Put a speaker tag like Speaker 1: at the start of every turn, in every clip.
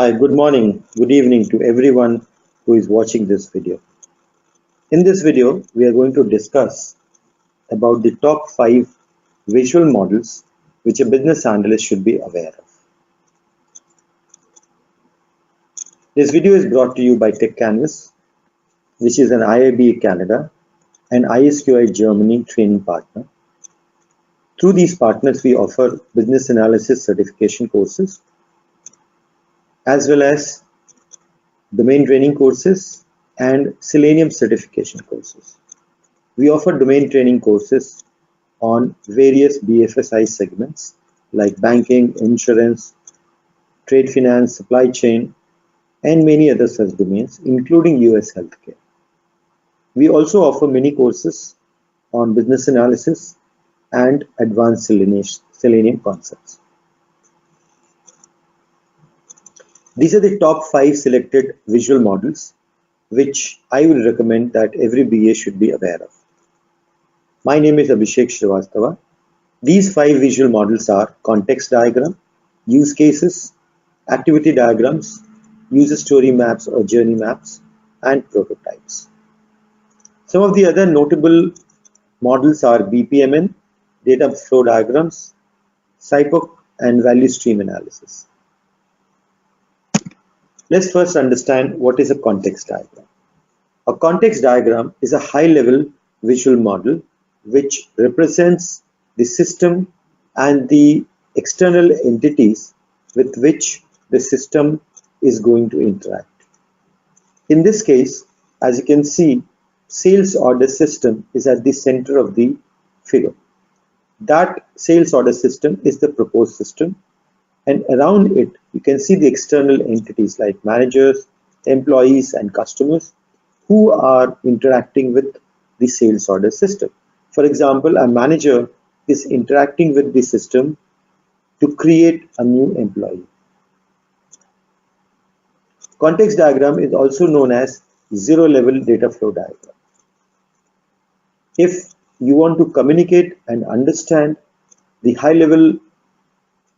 Speaker 1: Hi, good morning, good evening to everyone who is watching this video. In this video, we are going to discuss about the top 5 visual models which a business analyst should be aware of. This video is brought to you by Techcanvass, which is an IIBA Canada and iSQI Germany training partner. Through these partners, we offer business analysis certification courses as well as domain training courses and Selenium certification courses. We offer domain training courses on various BFSI segments like banking, insurance, trade finance, supply chain, and many other such domains, including US healthcare. We also offer many courses on business analysis and advanced Selenium concepts. These are the top 5 selected visual models which I will recommend that every BA should be aware of. My name is Abhishek Srivastava. These 5 visual models are context diagram, use cases, activity diagrams, user story maps or journey maps, and prototypes. Some of the other notable models are BPMN, data flow diagrams, SIPOC, and value stream analysis. Let's first understand what is a context diagram. A context diagram is a high-level visual model which represents the system and the external entities with which the system is going to interact. In this case, as you can see, sales order system is at the center of the figure. That sales order system is the proposed system, and around it you can see the external entities like managers, employees, and customers who are interacting with the sales order system. For example, a manager is interacting with the system to create a new employee. Context diagram is also known as zero-level data flow diagram. If you want to communicate and understand the high-level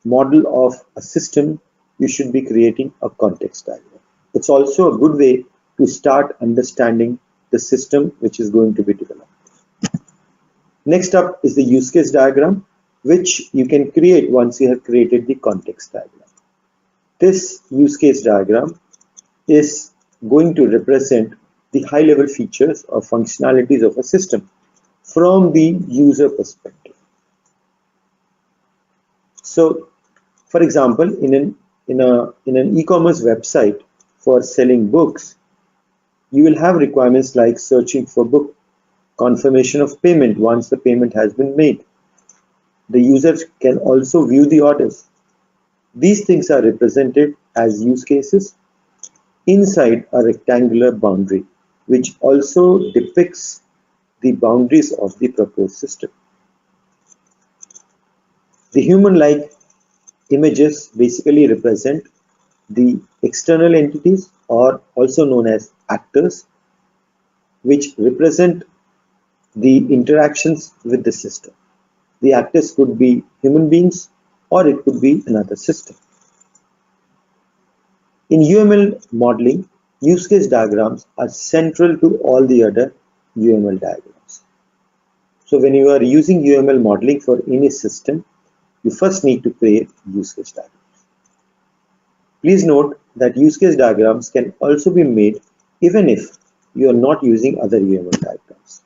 Speaker 1: model of a system, you should be creating a context diagram. It's also a good way to start understanding the system which is going to be developed. Next up is the use case diagram, which you can create once you have created the context diagram. This use case diagram is going to represent the high-level features or functionalities of a system from the user perspective. So, for example, in an e-commerce website for selling books, you will have requirements like searching for book, confirmation of payment once the payment has been made. The users can also view the orders. These things are represented as use cases inside a rectangular boundary, which also depicts the boundaries of the proposed system. The human-like images basically represent the external entities, or also known as actors, which represent the interactions with the system. The actors could be human beings or it could be another system. In UML modeling, use case diagrams are central to all the other UML diagrams. So when you are using UML modeling for any system, you first need to create use case diagrams. Please note that use case diagrams can also be made even if you are not using other UML diagrams.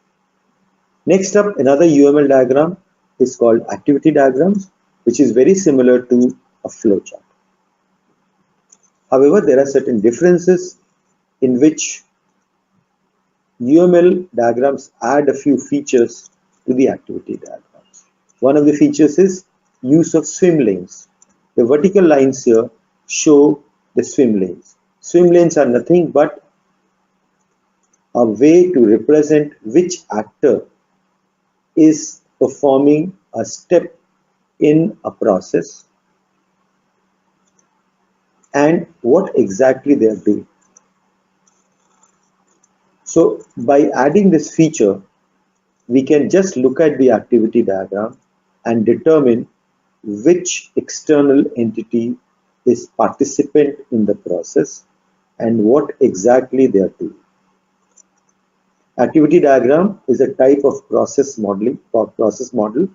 Speaker 1: Next up, another UML diagram is called activity diagrams, which is very similar to a flowchart. However, there are certain differences in which UML diagrams add a few features to the activity diagrams. One of the features is use of swim lanes. The vertical lines here show the swim lanes. Swim lanes are nothing but a way to represent which actor is performing a step in a process and what exactly they are doing. So by adding this feature, we can just look at the activity diagram and determine which external entity is participant in the process and what exactly they are doing. Activity diagram is a type of process modeling or process model,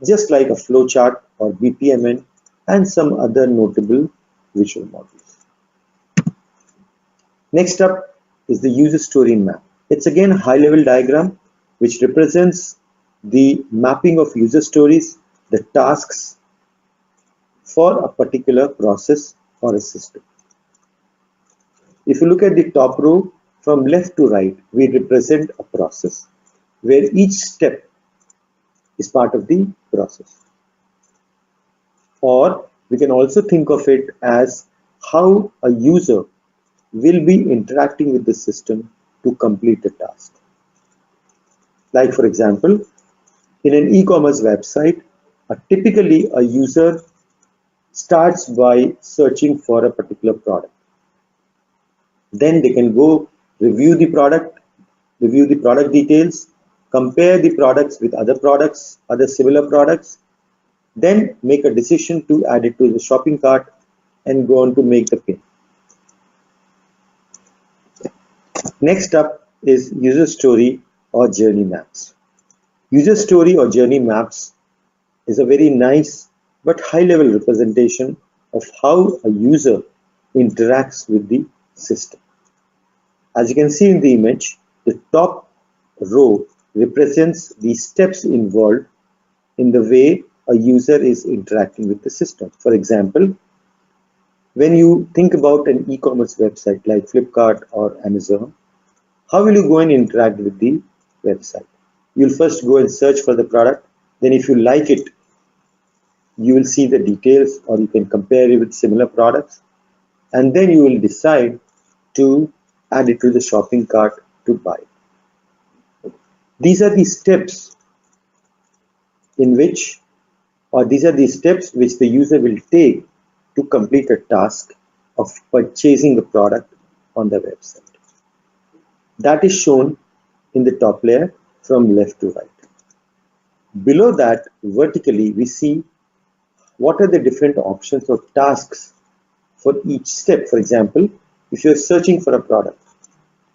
Speaker 1: just like a flowchart or BPMN and some other notable visual models. Next up is the user story map. It's again a high-level diagram which represents the mapping of user stories, the tasks for a particular process or a system. If you look at the top row, from left to right, we represent a process where each step is part of the process. Or we can also think of it as how a user will be interacting with the system to complete the task. Like for example, in an e-commerce website, typically a user starts by searching for a particular product. Then they can go review the product details, compare the products with other products, other similar products, then make a decision to add it to the shopping cart and go on to make the payment. Next up is user story or journey maps. User story or journey maps is a very nice but high-level representation of how a user interacts with the system. As you can see in the image, the top row represents the steps involved in the way a user is interacting with the system. For example, when you think about an e-commerce website like Flipkart or Amazon, how will you go and interact with the website? You'll first go and search for the product. Then if you like it, you will see the details or you can compare it with similar products. And then you will decide to add it to the shopping cart to buy. These are the steps which the user will take to complete a task of purchasing a product on the website. That is shown in the top layer from left to right. Below that, vertically, we see what are the different options or tasks for each step. For example, if you're searching for a product,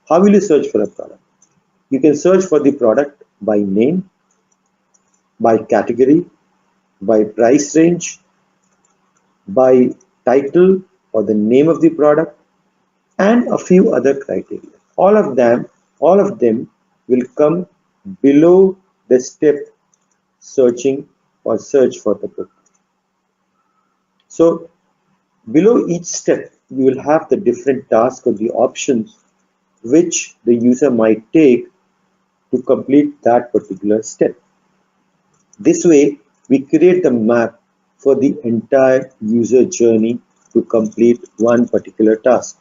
Speaker 1: how will you search for a product? You can search for the product by name, by category, by price range, by title or the name of the product, and a few other criteria. All of them will come below the step searching or search for the book. So below each step, you will have the different tasks or the options which the user might take to complete that particular step. This way, we create the map for the entire user journey to complete one particular task.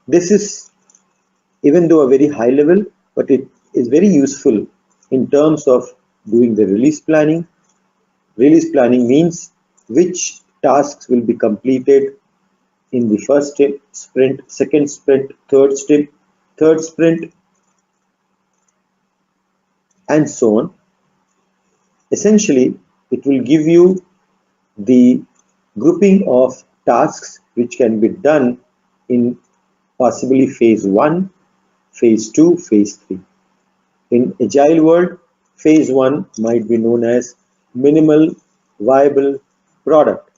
Speaker 1: This is, even though a very high level, but it is very useful in terms of doing the release planning. Release planning means which tasks will be completed in the first sprint, second sprint, third sprint, and so on. Essentially, it will give you the grouping of tasks which can be done in possibly phase 1, phase 2, phase 3. In Agile world, phase 1 might be known as minimal viable product.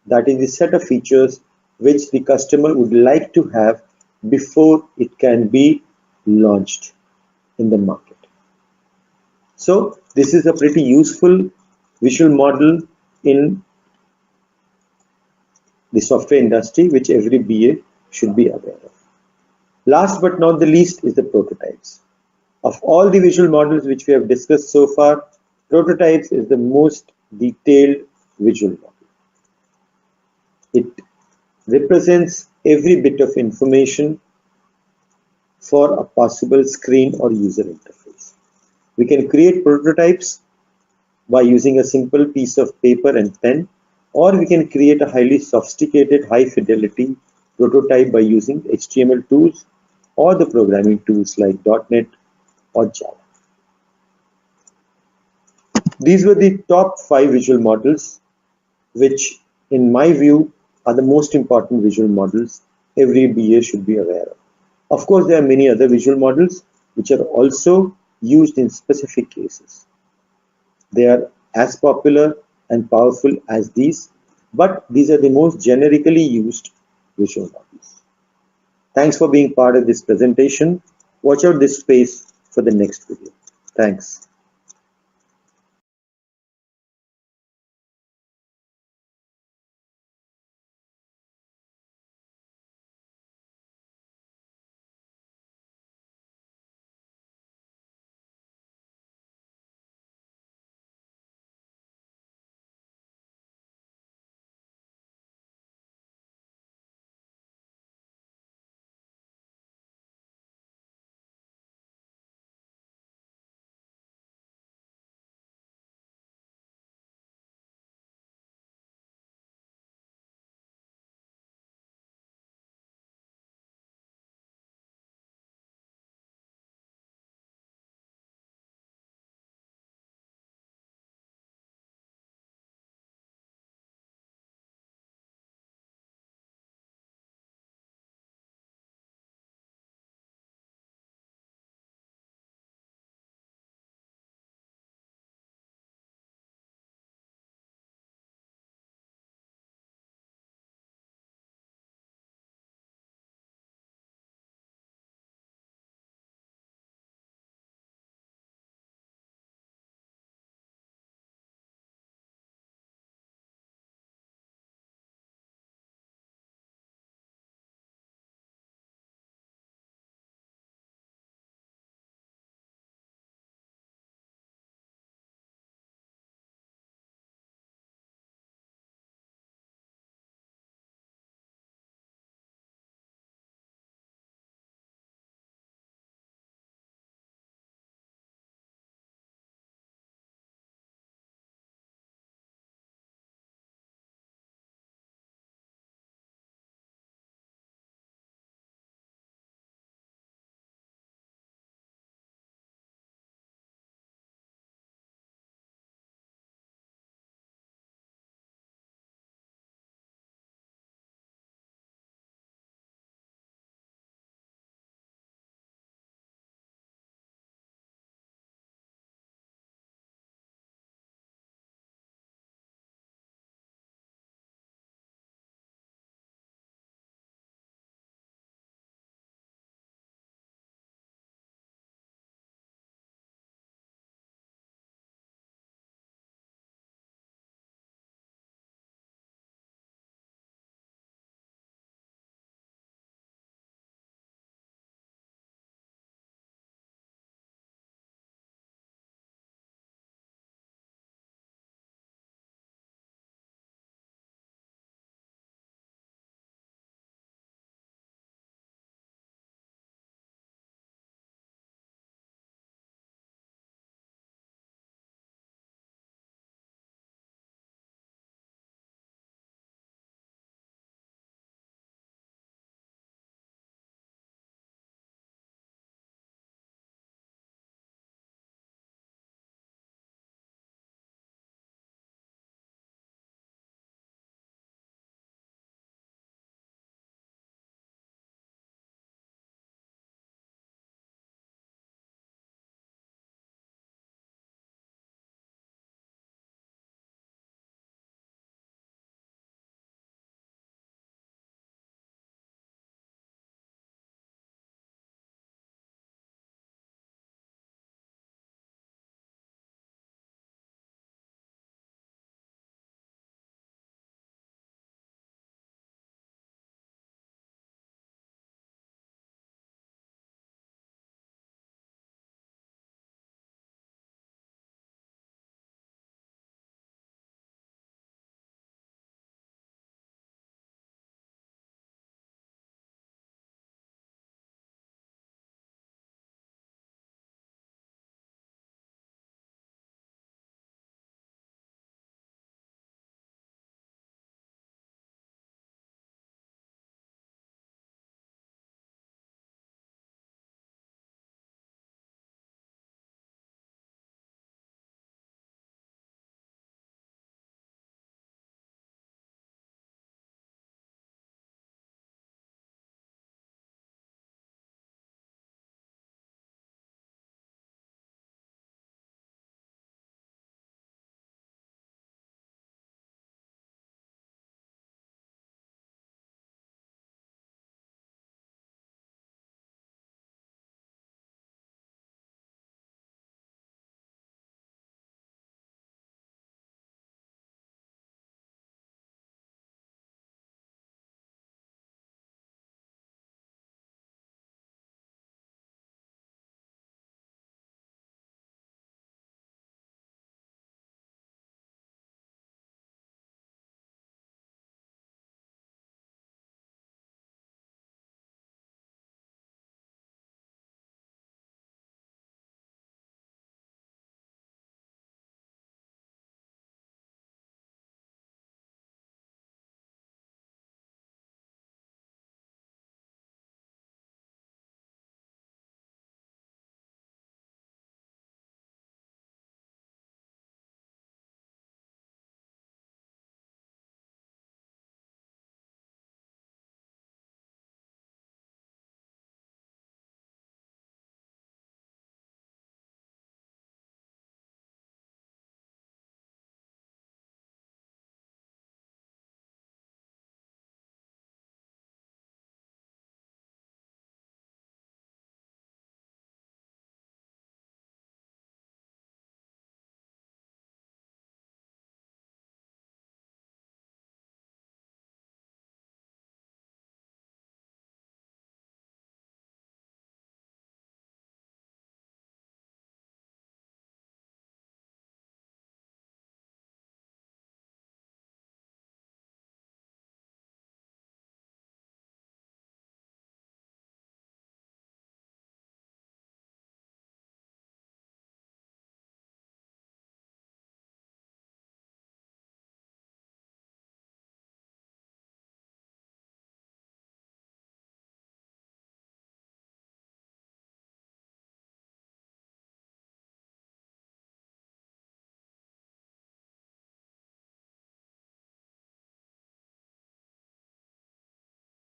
Speaker 1: That is the set of features which the customer would like to have before it can be launched in the market. So this is a pretty useful visual model in the software industry which every BA should be aware of. Last but not the least is the prototypes. Of all the visual models which we have discussed so far, prototypes is the most detailed visual model. It represents every bit of information for a possible screen or user interface. We can create prototypes by using a simple piece of paper and pen, or we can create a highly sophisticated, high fidelity prototype by using HTML tools or the programming tools like .NET or Java. These were the top 5 visual models which in my view, are the most important visual models every BA should be aware of. Of course, there are many other visual models which are also used in specific cases. They are as popular and powerful as these, but these are the most generically used visual models. Thanks for being part of this presentation. Watch out this space for the next video. Thanks.